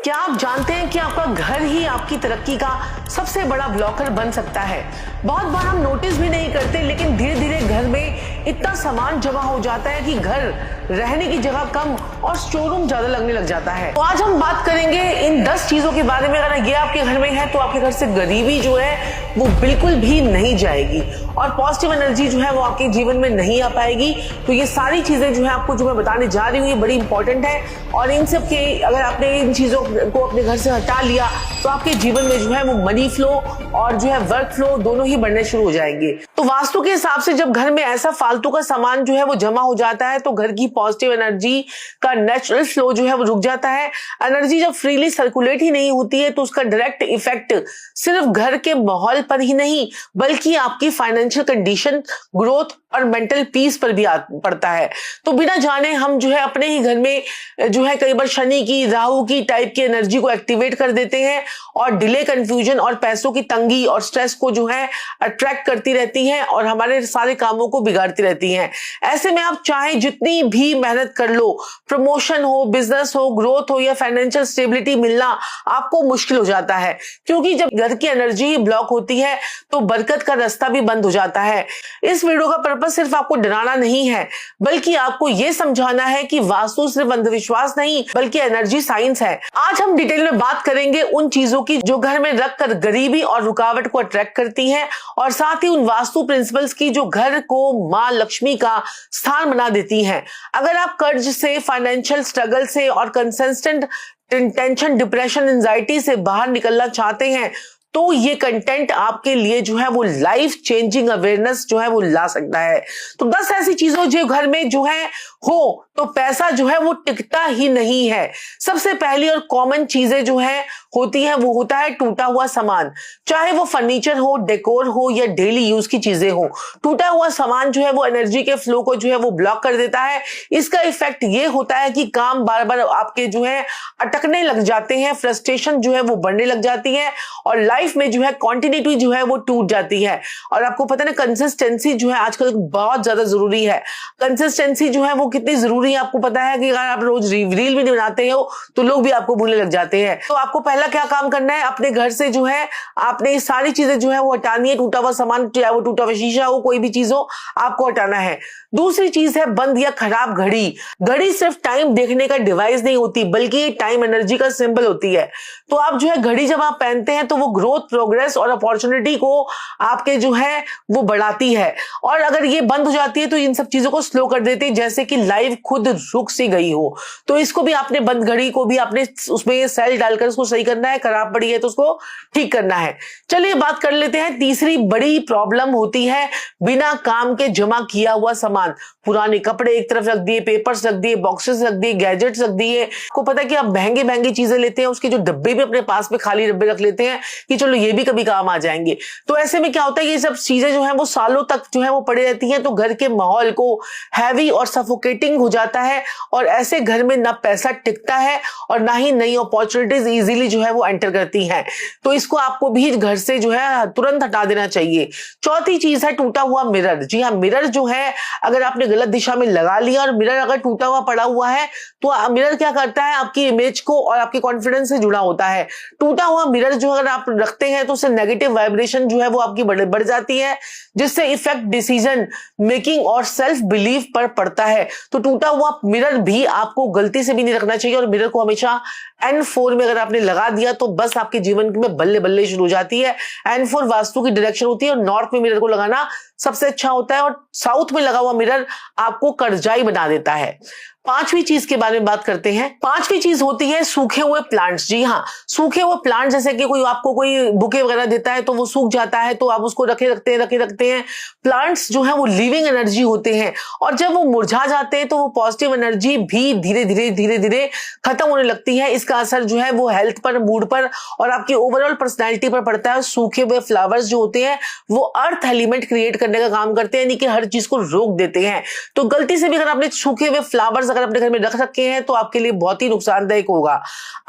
क्या आप जानते हैं कि आपका घर ही आपकी तरक्की का सबसे बड़ा ब्लॉकर बन सकता है। बहुत बार हम नोटिस भी नहीं करते, लेकिन धीरे धीरे घर में इतना सामान जमा हो जाता है कि घर रहने की जगह कम और शोरूम ज्यादा लगने लग जाता है। तो आज हम बात करेंगे इन 10 चीजों के बारे में। अगर ये आपके घर में है तो आपके घर से गरीबी जो है वो बिल्कुल भी नहीं जाएगी और पॉजिटिव एनर्जी जो है वो आपके जीवन में नहीं आ पाएगी। तो ये सारी चीजें जो है आपको जो मैं बताने जा रही हूँ ये बड़ी इंपॉर्टेंट है, और इन सब के अगर आपने इन चीजों को अपने घर से हटा लिया तो आपके जीवन में जो है वो मनी फ्लो और जो है वर्क फ्लो दोनों ही बढ़ने शुरू हो जाएंगे। तो वास्तु के हिसाब से जब घर में ऐसा फालतू का सामान जो है वो जमा हो जाता है तो घर की पॉजिटिव एनर्जी का नेचुरल फ्लो जो है वो रुक जाता है। एनर्जी जब फ्रीली सर्कुलेट ही नहीं होती है तो उसका डायरेक्ट इफेक्ट सिर्फ घर के माहौल पर ही नहीं बल्कि आपकी फाइनेंशियल कंडीशन, ग्रोथ और मेंटल पीस पर भी पड़ता है। तो बिना जाने हम जो है अपने ही घर में जो है कई बार शनि की, राहु की टाइप की एनर्जी को एक्टिवेट कर देते हैं और डिले, कंफ्यूजन और पैसों की तंगी और स्ट्रेस को जो है अट्रैक्ट करती रहती हैं और हमारे सारे कामों को बिगाड़ती रहती हैं। ऐसे में आप चाहे जितनी भी मेहनत कर लो, प्रमोशन हो, बिजनेस हो, ग्रोथ हो या फाइनेंशियल स्टेबिलिटी मिलना आपको मुश्किल हो जाता है, क्योंकि जब घर की एनर्जी ही ब्लॉक होती है तो बरकत का रास्ता भी बंद हो जाता है। इस वीडियो का पर्पस सिर्फ आपको डराना नहीं है बल्कि आपको यह समझाना है कि वास्तु सिर्फ अंधविश्वास नहीं बल्कि एनर्जी साइंस है। आज हम डिटेल में बात करेंगे उन चीजों की जो घर में रखकर गरीबी और रुकावट को अट्रैक्ट करती हैं और साथ ही उन वास्तु प्रिंसिपल्स की जो घर को मां लक्ष्मी का स्थान बना देती हैं। अगर आप कर्ज से, फाइनेंशियल स्ट्रगल से और कंसिस्टेंट टेंशन, डिप्रेशन, एंजाइटी से बाहर निकलना चाहते हैं तो ये कंटेंट आपके लिए जो है वो लाइफ चेंजिंग अवेयरनेस जो है वो ला सकता है। तो 10 ऐसी चीजों जो घर में जो है हो तो पैसा जो है वो टिकता ही नहीं है। सबसे पहली और कॉमन चीजें जो है होती है वो होता है टूटा हुआ सामान, चाहे वो फर्नीचर हो, डेकोर हो या डेली यूज की चीजें हो। टूटा हुआ सामान जो है वो एनर्जी के फ्लो को जो है वो ब्लॉक कर देता है। इसका इफेक्ट ये होता है कि काम बार बार आपके जो है अटकने लग जाते हैं, फ्रस्ट्रेशन जो है वो बढ़ने लग जाती है और लाइफ में जो है कंटिन्यूटी जो है वो टूट जाती है। और आपको पता है ना, कंसिस्टेंसी जो है आजकल बहुत ज्यादा जरूरी है। कंसिस्टेंसी जो है वो कितनी जरूरी है आपको पता है कि अगर आप रोज रील भी नहीं बनाते हो तो लोग भी आपको भूलने लग जाते हैं। तो आपको पहला क्या काम करना है, अपने घर से जो है आपने ये सारी चीजें जो है वो हटानी है। टूटा हुआ सामान, चाहे वो टूटा हुआ शीशा हो, कोई भी चीज हो, आपको हटाना है। दूसरी चीज है बंद या खराब घड़ी। घड़ी सिर्फ टाइम देखने का डिवाइस नहीं होती बल्कि ये टाइम एनर्जी का सिंबल होती है। तो आप जो है घड़ी जब आप पहनते हैं तो वो ग्रोथ, प्रोग्रेस और अपॉर्चुनिटी को आपके जो है वो बढ़ाती है, और अगर ये बंद हो जाती है तो इन सब चीजों को स्लो कर देती है, जैसे कि लाइफ खुद रुक सी गई हो। तो इसको भी आपने, बंद घड़ी को भी आपने उसमें सेल डालकर उसको सही करना है, खराब पड़ी है तो उसको ठीक करना है। चलिए बात कर लेते हैं। तीसरी बड़ी प्रॉब्लम होती है बिना काम के जमा किया हुआ सामान। पुराने कपड़े एक तरफ रख दिए, पेपर्स रख दिए, बॉक्सेस रख दिए, गैजेट्स रख दिए। आपको पता है कि आप महंगी महंगी चीजें लेते हैं, उसके जो डब्बे भी अपने पास में खाली डब्बे रख लेते हैं कि चलो ये भी कभी काम आ जाएंगे। तो ऐसे में क्या होता है, ये सब चीजें जो है वो सालों तक जो है वो पड़े रहती हैं, तो घर के माहौल को हैवी और सफोकेटिंग हो जाता है और ऐसे घर में ना पैसा टिकता है और ना ही नई अपॉर्चुनिटीज इजीली जो है वो एंटर करती हैं। तो इसको आपको भी घर से जो है तुरंत हटा देना चाहिए। चौथी चीज है टूटा हुआ मिरर। जी हाँ, मिरर जो है अगर आपने गलत दिशा में लगा लिया और मिरर अगर टूटा हुआ पड़ा हुआ है तो मिरर क्या करता है, आपकी इमेज को और आपके कॉन्फिडेंस से जुड़ा होता है। टूटा हुआ मिरर जो अगर आप रखते हैं तो उससे नेगेटिव वाइब्रेशन जो है वो आपकी बढ़ जाती है, जिससे इफेक्ट डिसीजन मेकिंग और सेल्फ बिलीफ पर पड़ता है। तो टूटा हुआ मिरर भी आपको गलती से भी नहीं रखना चाहिए और मिरर को हमेशा N4 में अगर आपने लगा दिया तो बस आपके जीवन में बल्ले बल्ले शुरू हो जाती है। N4 वास्तु की डायरेक्शन होती है और नॉर्थ में मिरर को लगाना सबसे अच्छा होता है और साउथ में लगा हुआ मिरर आपको कर्जाई बना देता है। पांचवी चीज के बारे में बात करते हैं। पांचवी चीज होती है सूखे हुए प्लांट्स। जी हाँ, सूखे हुए प्लांट, जैसे कि कोई आपको कोई बुके वगैरह देता है तो वो सूख जाता है तो आप उसको रखे रखते हैं। प्लांट्स जो है वो लिविंग एनर्जी होते हैं और जब वो मुरझा जाते हैं तो वो पॉजिटिव एनर्जी भी धीरे धीरे खत्म होने लगती है। इसका असर जो है वो हेल्थ पर, मूड पर और आपकी ओवरऑल पर्सनैलिटी पर पड़ता है। सूखे हुए फ्लावर्स जो होते हैं वो अर्थ एलिमेंट क्रिएट करने का काम करते हैं, यानी कि हर चीज को रोक देते हैं। तो गलती से भी अगर आपने सूखे हुए फ्लावर्स अगर अपने घर में रख रखे हैं तो आपके लिए बहुत ही नुकसानदायक होगा।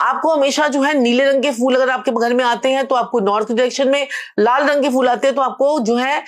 आपको हमेशा जो है नीले रंग के फूल अगर आपके घर में आते हैं तो आपको नॉर्थ डायरेक्शन में, लाल रंग के फूल आते हैं तो आपको जो है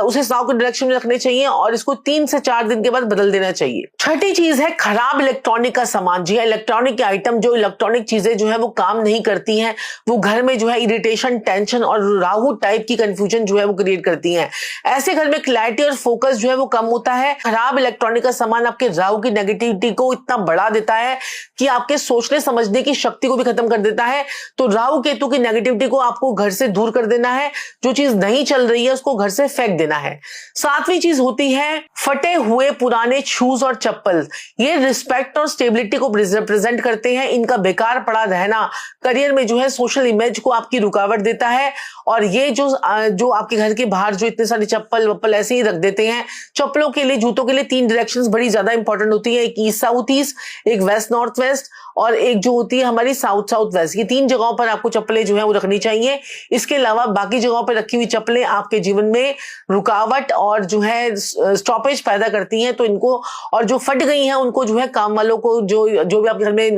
उसे साउथ के डायरेक्शन में रखने चाहिए और इसको 3 से 4 दिन के बाद बदल देना चाहिए। छठी चीज है खराब इलेक्ट्रॉनिक का सामान। जी इलेक्ट्रॉनिक के आइटम, जो इलेक्ट्रॉनिक चीजें जो है वो काम नहीं करती हैं, वो घर में जो है इरिटेशन, टेंशन और राहु टाइप की कंफ्यूजन जो है वो क्रिएट करती हैं। ऐसे घर में क्लैरिटी और फोकस जो है वो कम होता है। खराब इलेक्ट्रॉनिक का सामान आपके राहु की नेगेटिविटी को इतना बढ़ा देता है कि आपके सोचने समझने की शक्ति को भी खत्म कर देता है। तो राहु केतु की नेगेटिविटी को आपको घर से दूर कर देना है। जो चीज नहीं चल रही है उसको घर से फेंक देना है। 7वीं चीज होती है फटे हुए पुराने शूज और चप्पल। ये रिस्पेक्ट और स्टेबिलिटी को रिप्रेजेंट करते हैं। इनका बेकार पड़ा रहना करियर में जो है सोशल इमेज को आपकी रुकावट देता है। और ये जो आपके घर के बाहर जो इतने सारे चप्पल वप्पल ऐसे ही रख देते हैं, चप्पलों के लिए, जूतों के लिए 3 डायरेक्शंस बड़ी ज्यादा इंपॉर्टेंट होती है। एक ईस्ट साउथ ईस्ट, एक वेस्ट नॉर्थ वेस्ट और एक जो होती है हमारी साउथ साउथ वेस्ट। ये 3 जगहों पर आपको चप्पलें जो है वो रखनी चाहिए। इसके अलावा बाकी जगहों पर रखी हुई चप्पलें आपके जीवन में रुकावट और जो है स्टॉपेज पैदा करती हैं। तो इनको, और जो फट गई हैं उनको जो है काम वालों को, जो भी आपके घर में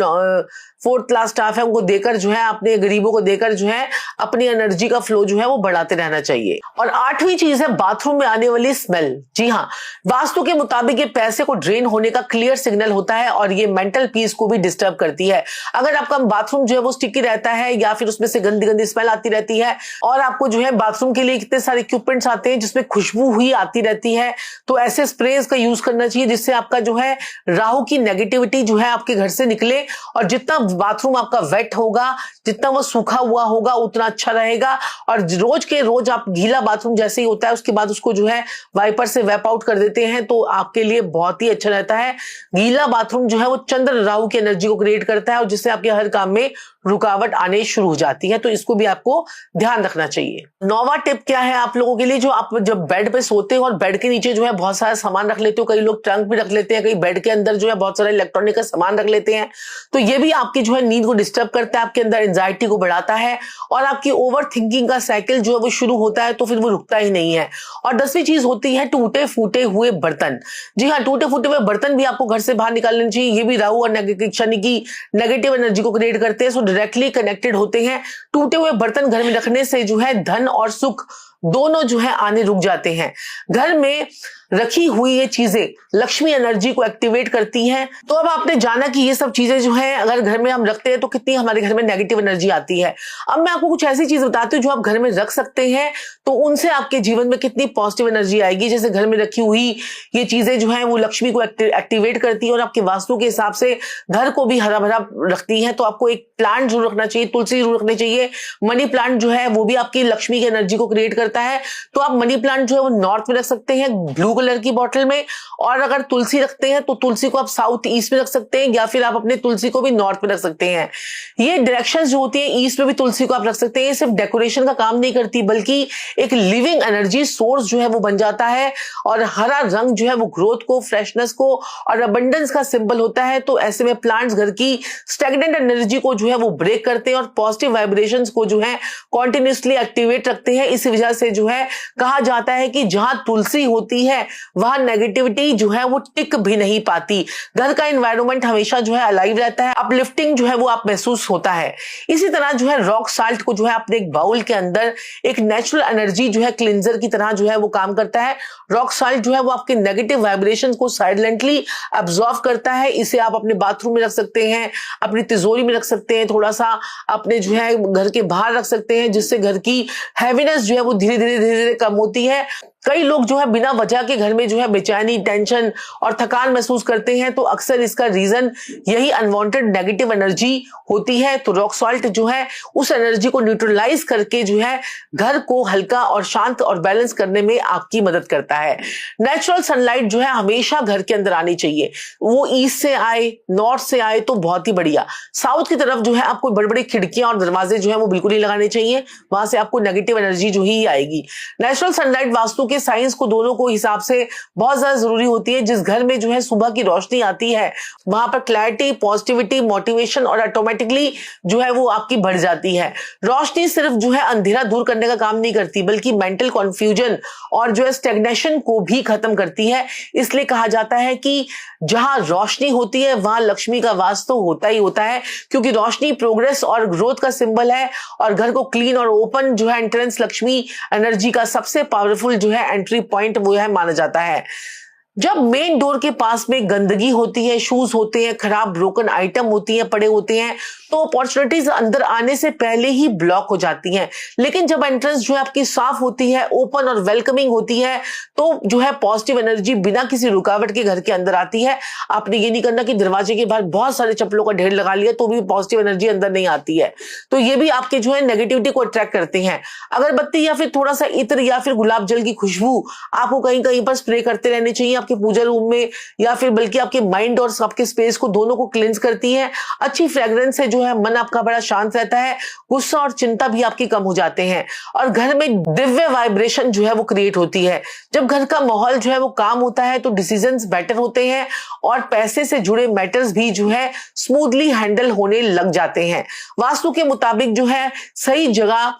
4th क्लास स्टाफ है उनको देकर जो है, अपने गरीबों को देकर जो है अपनी एनर्जी का फ्लो जो है वो बढ़ाते रहना चाहिए। और 8वीं चीज है बाथरूम में आने वाली स्मेल। जी हाँ, वास्तु के मुताबिक ये पैसे को ड्रेन होने का क्लियर सिग्नल होता है और ये मेंटल पीस को भी डिस्टर्ब करती है। अगर आपका बाथरूम जो है वो स्टिकी रहता है या फिर उसमें से गंदी गंदी स्मेल आती रहती है और आपको जो है बाथरूम के लिए कितने सारे इक्विपमेंट्स आते हैं जिसमें खुशबू हुई आती रहती है, तो ऐसे स्प्रेज का यूज करना चाहिए जिससे आपका जो है राहु की नेगेटिविटी जो है आपके घर से निकले। और जितना बाथरूम आपका वेट होगा, जितना वो सूखा हुआ होगा उतना अच्छा रहेगा। और रोज के रोज आप गीला बाथरूम जैसे ही होता है उसके बाद उसको जो है वाइपर से वेप आउट कर देते हैं तो आपके लिए बहुत ही अच्छा रहता है। गीला बाथरूम जो है वो चंद्र राहु की एनर्जी को क्रिएट करता है और जिससे आपके हर काम में रुकावट आने शुरू हो जाती है। तो इसको भी आपको ध्यान रखना चाहिए। 9वां टिप क्या है आप लोगों के लिए, जो आप जब बेड पे सोते हो और बेड के नीचे जो है बहुत सारा सामान रख लेते हो, कई लोग ट्रंक भी रख लेते हैं, कई बेड के अंदर जो है बहुत सारा इलेक्ट्रॉनिक का सामान रख लेते हैं, तो ये भी आपकी जो है नींद को डिस्टर्ब करता है, आपके अंदर एंजाइटी को बढ़ाता है और आपकी ओवर थिंकिंग का साइकिल जो है वो शुरू होता है तो फिर वो रुकता ही नहीं है। और 10वीं चीज होती है टूटे फूटे हुए बर्तन। जी हाँ, टूटे फूटे हुए बर्तन भी आपको घर से बाहर निकालने चाहिए। ये भी राहु और शनि की नेगेटिव एनर्जी को क्रिएट करते हैं, सो डायरेक्टली कनेक्टेड होते हैं। टूटे हुए बर्तन घर में रखने से जो है धन और सुख दोनों जो है आने रुक जाते हैं। घर में रखी हुई ये चीजें लक्ष्मी एनर्जी को एक्टिवेट करती हैं। तो अब आपने जाना कि ये सब चीजें जो है अगर घर में हम रखते हैं तो कितनी हमारे घर में नेगेटिव एनर्जी आती है। अब मैं आपको कुछ ऐसी चीज बताती हूँ जो आप घर में रख सकते हैं तो उनसे आपके जीवन में कितनी पॉजिटिव एनर्जी आएगी। जैसे घर में रखी हुई ये चीजें जो है वो लक्ष्मी को एक्टिवेट करती है और आपके वास्तु के हिसाब से घर को भी हरा भरा रखती है। तो आपको एक प्लांट जरूर रखना चाहिए, तुलसी जरूर रखनी चाहिए। मनी प्लांट जो है वो भी आपकी लक्ष्मी की एनर्जी को क्रिएट करता है। तो आप मनी प्लांट जो है वो नॉर्थ में रख सकते हैं, ब्लू कलर की बॉटल में। और अगर तुलसी रखते हैं तो तुलसी को आप साउथ ईस्ट में रख सकते हैं या फिर आप अपने तुलसी को भी नॉर्थ में रख सकते हैं। ये डायरेक्शंस जो होती है, ईस्ट में भी तुलसी को आप रख सकते हैं। ये सिर्फ डेकोरेशन का काम नहीं करती बल्कि एक लिविंग एनर्जी सोर्स जो है वो बन जाता है। और हरा रंग जो है वो ग्रोथ को, फ्रेशनेस को और अबंडेंस का सिंबल होता है। तो ऐसे में प्लांट्स घर की स्टैग्नेंट एनर्जी को जो है वो ब्रेक करते हैं और पॉजिटिव वाइब्रेशंस को जो है कॉन्टिन्यूसली एक्टिवेट रखते हैं। इस वजह से जो है कहा जाता है कि जहां तुलसी होती है वहां नेगेटिविटी जो है वो टिक भी नहीं पाती। घर का एनवायरनमेंट हमेशा जो है अलाइव रहता है, अपलिफ्टिंग जो है वो आप महसूस होता है। इसी तरह जो है रॉक साल्ट को जो है अपने एक बाउल के अंदर एक नेचुरल एनर्जी जो है क्लिंजर की तरह जो है वो काम करता है। रॉक साल्ट जो है वो आपके नेगेटिव वाइब्रेशन को साइलेंटली अब्सॉर्ब करता है। इसे आप अपने बाथरूम में रख सकते हैं, अपनी तिजोरी में रख सकते हैं, थोड़ा सा अपने जो है घर के बाहर रख सकते हैं, जिससे घर की हैवीनेस जो है वो धीरे धीरे कम होती है। कई लोग जो है बिना वजह के घर में जो है बेचैनी, टेंशन और थकान महसूस करते हैं, तो अक्सर इसका रीजन यही अनवांटेड नेगेटिव एनर्जी होती है। तो रॉक सॉल्ट जो है उस एनर्जी को न्यूट्रलाइज करके जो है घर को हल्का और शांत और बैलेंस करने में आपकी मदद करता है। नेचुरल सनलाइट जो है हमेशा घर के अंदर आनी चाहिए, वो ईस्ट से आए, नॉर्थ से आए तो बहुत ही बढ़िया। साउथ की तरफ जो है आपको बड़ी बड़ी खिड़कियां और दरवाजे जो है वो बिल्कुल नहीं लगाने चाहिए, वहां से आपको नेगेटिव एनर्जी जो ही आएगी। नेचुरल सनलाइट वास्तु के साइंस को दोनों को हिसाब से बहुत ज्यादा जरूरी होती है। जिस घर में जो है सुबह की रोशनी आती है वहां पर क्लैरिटी, पॉजिटिविटी, मोटिवेशन और ऑटोमेटिकली जो है वो आपकी बढ़ जाती है। रोशनी सिर्फ जो है अंधेरा दूर करने का काम नहीं करती बल्कि मेंटल कॉन्फ्यूजन और जो है स्टेग्नेशन को भी खत्म करती है। इसलिए कहा जाता है कि जहां रोशनी होती है वहां लक्ष्मी का वास तो होता ही होता है, क्योंकि रोशनी प्रोग्रेस और ग्रोथ का सिंबल है और घर को क्लीन और ओपन जो है एंट्रेंस लक्ष्मी एनर्जी का सबसे पावरफुल जो है एंट्री पॉइंट वो है माना जाता है। जब मेन डोर के पास में गंदगी होती है, शूज होते हैं, खराब ब्रोकन आइटम होती है, पड़े होते हैं, तो अपॉर्चुनिटीज अंदर आने से पहले ही ब्लॉक हो जाती हैं। लेकिन जब एंट्रेंस जो है आपकी साफ होती है, ओपन और वेलकमिंग होती है, तो जो है पॉजिटिव एनर्जी बिना किसी रुकावट के घर के अंदर आती है। आपने ये नहीं करना कि दरवाजे के बाहर बहुत सारे चप्पलों का ढेर लगा लिया तो भी पॉजिटिव एनर्जी अंदर नहीं आती है, तो ये भी आपके जो है नेगेटिविटी को अट्रैक्ट करते हैं। अगरबत्ती या फिर थोड़ा सा इत्र या फिर गुलाब जल की खुशबू आपको कहीं कहीं पर स्प्रे करते रहने चाहिए आपके पूजा रूम में, या फिर बल्कि आपके माइंड और आपके स्पेस को दोनों को क्लींस करती है। अच्छी फ्रेग्रेंस से जो है मन आपका बड़ा शांत रहता है, गुस्सा और चिंता भी आपकी कम हो जाते हैं और घर में दिव्य वाइब्रेशन जो है वो क्रिएट होती है। जब घर का माहौल जो है वो काम होता है तो डिसीजंस बेटर होते हैं और पैसे से जुड़े मैटर्स भी जो है स्मूथली हैंडल होने लग जाते हैं। वास्तु के मुताबिक जो है सही जगह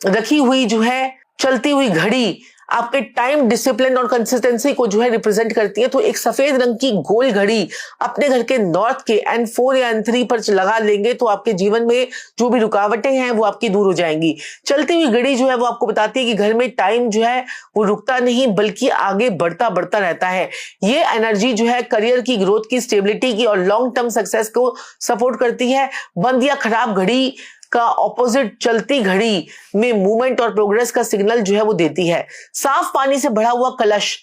रखी हुई जो है चलती हुई घड़ी आपके टाइम, डिसिप्लिन और कंसिस्टेंसी को जो है रिप्रेजेंट करती है। तो एक सफेद रंग की गोल घड़ी अपने घर के नॉर्थ के N4 या N3 पर लगा लेंगे तो आपके जीवन में जो भी रुकावटें हैं वो आपकी दूर हो जाएंगी। चलती हुई घड़ी जो है वो आपको बताती है कि घर में टाइम जो है वो रुकता नहीं बल्कि आगे बढ़ता बढ़ता रहता है। ये एनर्जी जो है करियर की ग्रोथ की, स्टेबिलिटी की और लॉन्ग टर्म सक्सेस को सपोर्ट करती है। बंद या खराब घड़ी का ऑपोजिट चलती घड़ी में मूवमेंट और प्रोग्रेस का सिग्नल जो है वो देती है। साफ पानी से भरा हुआ कलश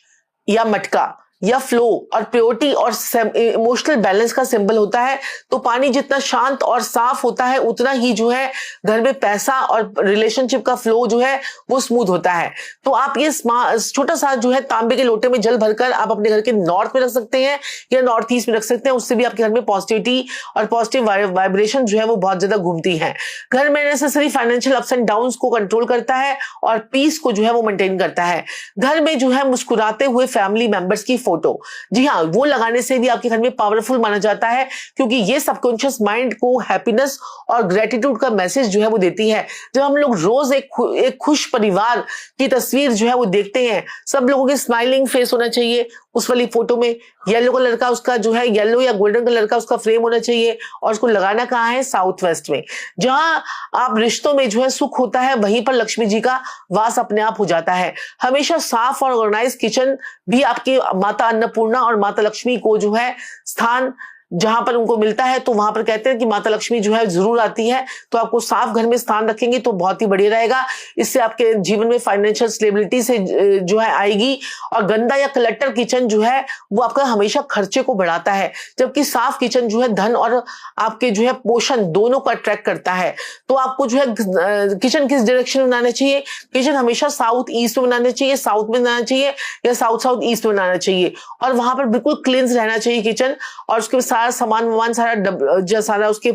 या मटका या फ्लो और प्योरिटी और इमोशनल बैलेंस का सिंबल होता है। तो पानी जितना शांत और साफ होता है उतना ही जो है घर में पैसा और रिलेशनशिप का फ्लो जो है वो स्मूथ होता है। तो आप ये छोटा सा जो है तांबे के लोटे में जल भरकर आप अपने घर के नॉर्थ में रख सकते हैं या नॉर्थ ईस्ट में रख सकते हैं। उससे भी आपके घर में पॉजिटिविटी और पॉजिटिव वाइब्रेशन जो है वो बहुत ज्यादा घूमती है। घर में necessary financial ups and downs को कंट्रोल करता है और पीस को जो है वो मेंटेन करता है। घर में जो है मुस्कुराते हुए फैमिली मेंबर्स की फोटो, जी हाँ, वो लगाने से भी आपके घर में पावरफुल माना जाता है, क्योंकि ये सबकॉन्शियस माइंड को हैप्पीनेस और ग्रेटिट्यूड का मैसेज जो है वो देती है। जब हम लोग रोज एक खुश परिवार की तस्वीर जो है वो देखते हैं, सब लोगों के स्माइलिंग फेस होना चाहिए उस वाली फोटो में। येलो कलर का उसका जो है येलो या गोल्डन कलर का उसका फ्रेम होना चाहिए और उसको लगाना कहाँ है? साउथ वेस्ट में। जहां आप रिश्तों में जो है सुख होता है वहीं पर लक्ष्मी जी का वास अपने आप हो जाता है। हमेशा साफ और ऑर्गेनाइज किचन भी आपकी माता अन्नपूर्णा और माता लक्ष्मी को जो है स्थान जहां पर उनको मिलता है, तो वहां पर कहते हैं कि माता लक्ष्मी जो है जरूर आती है। तो आपको साफ घर में स्थान रखेंगे तो बहुत ही बढ़िया रहेगा। इससे आपके जीवन में फाइनेंशियल स्टेबिलिटी से जो है आएगी। और गंदा या क्लटर किचन जो है वो आपका हमेशा खर्चे को बढ़ाता है, जबकि साफ किचन जो है धन और आपके जो है पोषण दोनों को अट्रैक्ट करता है। तो आपको जो है किचन किस डायरेक्शन में बनाना चाहिए? किचन हमेशा साउथ ईस्ट में बनाना चाहिए, साउथ में बनाना चाहिए या साउथ ईस्ट में बनाना चाहिए। और वहां पर बिल्कुल क्लींस रहना चाहिए किचन, और उसके सारा सामान सारा उसके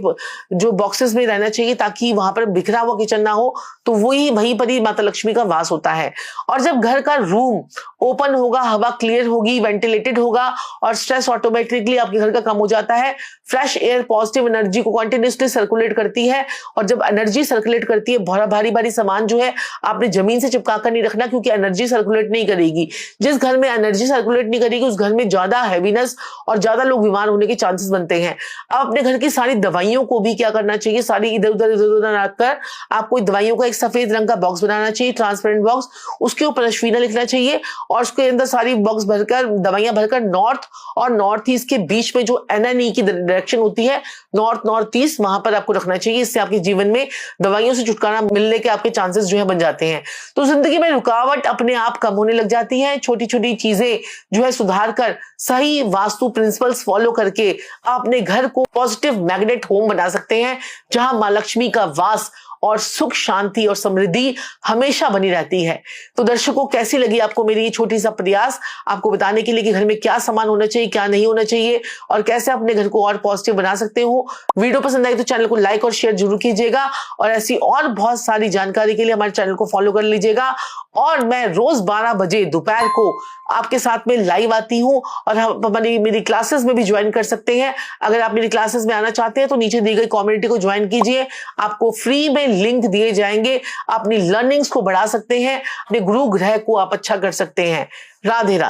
जो बॉक्सेस में रहना चाहिए ताकि वहां पर बिखरा हुआ किचन ना हो। तो वहीं पर ही माता लक्ष्मी का वास होता है। और जब घर का रूम ओपन होगा, हवा क्लियर होगी, वेंटिलेटेड होगा और स्ट्रेस ऑटोमेटिकली आपके घर का कम हो जाता है। फ्रेश एयर पॉजिटिव एनर्जी को कंटिन्यूअसली सर्कुलेट करती है, और जब एनर्जी सर्कुलेट करती है, भारी भारी सामान जो है आपने जमीन से चिपका कर नहीं रखना, क्योंकि एनर्जी सर्कुलेट नहीं करेगी। जिस घर में एनर्जी सर्कुलेट नहीं करेगी उस घर में ज्यादा हैवीनेस और ज्यादा लोग बीमार होने के चांसेस बनते हैं। अब अपने घर की सारी दवाइयों को भी क्या करना चाहिए? सारी इधर उधर रखकर आपको दवाइयों का एक सफेद रंग का बॉक्स बनाना चाहिए, ट्रांसपेरेंट बॉक्स। उसके ऊपर अश्विना लिखना चाहिए और उसके अंदर सारी बॉक्स भरकर, दवाइयां भरकर नॉर्थ और नॉर्थ ईस्ट के बीच में जो NNE की डायरेक्शन होती है, नॉर्थ ईस्ट, वहां पर आपको रखना चाहिए। इससे आपके जीवन में दवाइयों से छुटकारा मिलने के आपके चांसेस जो है बन जाते हैं। तो जिंदगी में रुकावट अपने आप कम होने लग जाती है। छोटी छोटी चीजें जो है सुधार कर, सही वास्तु प्रिंसिपल्स फॉलो करके आप अपने घर को पॉजिटिव मैग्नेट होम बना सकते हैं, जहां मां लक्ष्मी का वास और सुख शांति और समृद्धि हमेशा बनी रहती है। तो दर्शकों, कैसी लगी आपको मेरी ये छोटी सा प्रयास आपको बताने के लिए कि घर में क्या सामान होना चाहिए, क्या नहीं होना चाहिए और कैसे अपने घर को और पॉजिटिव बना सकते हो। वीडियो पसंद आई तो चैनल को लाइक और शेयर जरूर कीजिएगा और ऐसी और बहुत सारी जानकारी के लिए हमारे चैनल को फॉलो कर लीजिएगा। और मैं रोज 12 बजे दोपहर को आपके साथ में लाइव आती हूं और हमारी मेरी क्लासेस में भी ज्वाइन कर सकते हैं। अगर आप मेरी क्लासेस में आना चाहते हैं तो नीचे दी गई कम्युनिटी को ज्वाइन कीजिए, आपको फ्री में लिंक दिए जाएंगे। अपनी लर्निंग्स को बढ़ा सकते हैं, अपने गुरु ग्रह को आप अच्छा कर सकते हैं। राधे राधे।